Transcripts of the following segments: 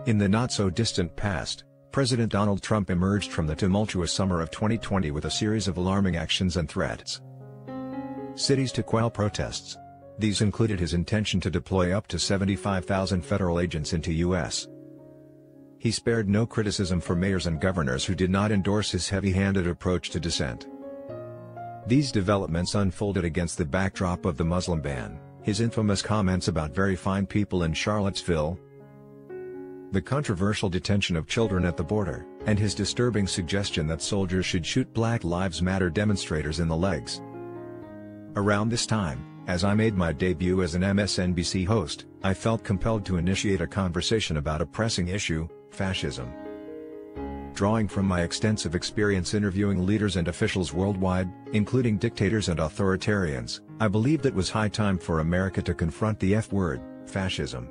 In the not-so-distant past, President Donald Trump emerged from the tumultuous summer of 2020 with a series of alarming actions and threats. Cities to quell protests. These included his intention to deploy up to 75,000 federal agents into U.S. He spared no criticism for mayors and governors who did not endorse his heavy-handed approach to dissent. These developments unfolded against the backdrop of the Muslim ban, his infamous comments about very fine people in Charlottesville, the controversial detention of children at the border, and his disturbing suggestion that soldiers should shoot Black Lives Matter demonstrators in the legs. Around this time, as I made my debut as an MSNBC host, I felt compelled to initiate a conversation about a pressing issue: fascism. Drawing from my extensive experience interviewing leaders and officials worldwide, including dictators and authoritarians, I believed it was high time for America to confront the F-word, fascism.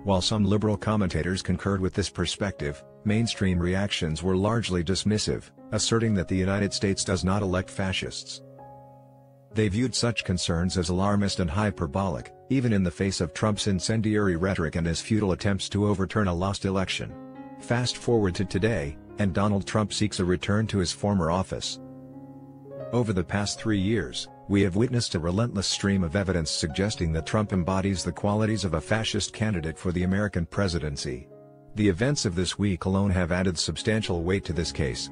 While some liberal commentators concurred with this perspective, mainstream reactions were largely dismissive, asserting that the United States does not elect fascists. They viewed such concerns as alarmist and hyperbolic, even in the face of Trump's incendiary rhetoric and his futile attempts to overturn a lost election. Fast forward to today, and Donald Trump seeks a return to his former office. Over the past 3 years, we have witnessed a relentless stream of evidence suggesting that Trump embodies the qualities of a fascist candidate for the American presidency. The events of this week alone have added substantial weight to this case.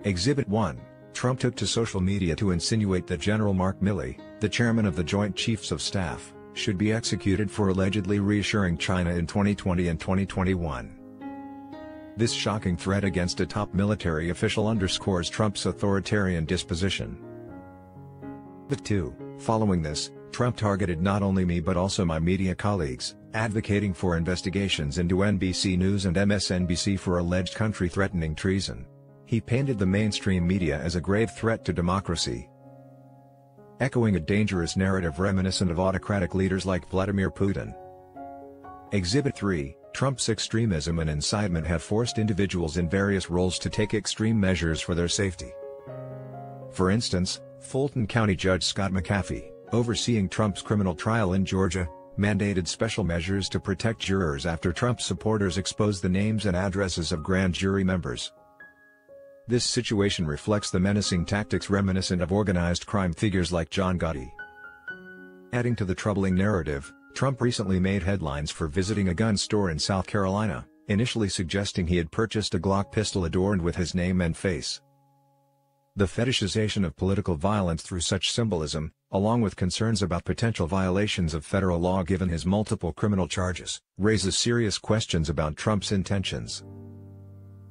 Exhibit 1. Trump took to social media to insinuate that General Mark Milley, the chairman of the Joint Chiefs of Staff, should be executed for allegedly reassuring China in 2020 and 2021. This shocking threat against a top military official underscores Trump's authoritarian disposition. But 2. Following this, Trump targeted not only me but also my media colleagues, advocating for investigations into NBC News and MSNBC for alleged country-threatening treason. He painted the mainstream media as a grave threat to democracy, echoing a dangerous narrative reminiscent of autocratic leaders like Vladimir Putin. Exhibit 3. Trump's extremism and incitement have forced individuals in various roles to take extreme measures for their safety. For instance, Fulton County Judge Scott McAfee, overseeing Trump's criminal trial in Georgia, mandated special measures to protect jurors after Trump supporters exposed the names and addresses of grand jury members. This situation reflects the menacing tactics reminiscent of organized crime figures like John Gotti. Adding to the troubling narrative, Trump recently made headlines for visiting a gun store in South Carolina, initially suggesting he had purchased a Glock pistol adorned with his name and face. The fetishization of political violence through such symbolism, along with concerns about potential violations of federal law given his multiple criminal charges, raises serious questions about Trump's intentions.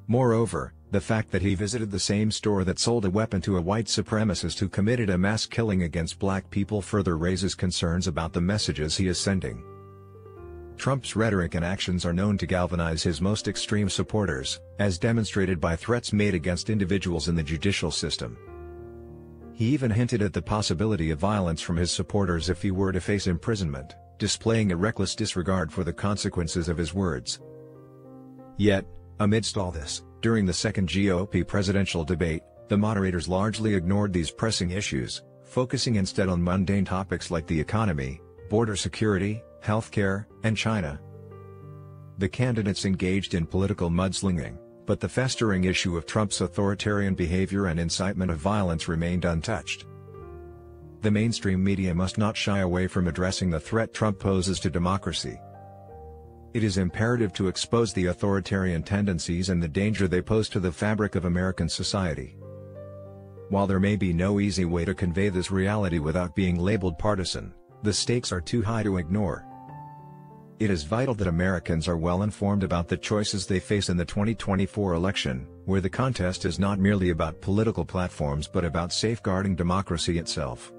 Moreover, the fact that he visited the same store that sold a weapon to a white supremacist who committed a mass killing against black people further raises concerns about the messages he is sending. Trump's rhetoric and actions are known to galvanize his most extreme supporters, as demonstrated by threats made against individuals in the judicial system. He even hinted at the possibility of violence from his supporters if he were to face imprisonment, displaying a reckless disregard for the consequences of his words. Yet, amidst all this, during the second GOP presidential debate, the moderators largely ignored these pressing issues, focusing instead on mundane topics like the economy, border security, healthcare, and China. The candidates engaged in political mudslinging, but the festering issue of Trump's authoritarian behavior and incitement of violence remained untouched. The mainstream media must not shy away from addressing the threat Trump poses to democracy. It is imperative to expose the authoritarian tendencies and the danger they pose to the fabric of American society. While there may be no easy way to convey this reality without being labeled partisan, the stakes are too high to ignore. It is vital that Americans are well informed about the choices they face in the 2024 election, where the contest is not merely about political platforms but about safeguarding democracy itself.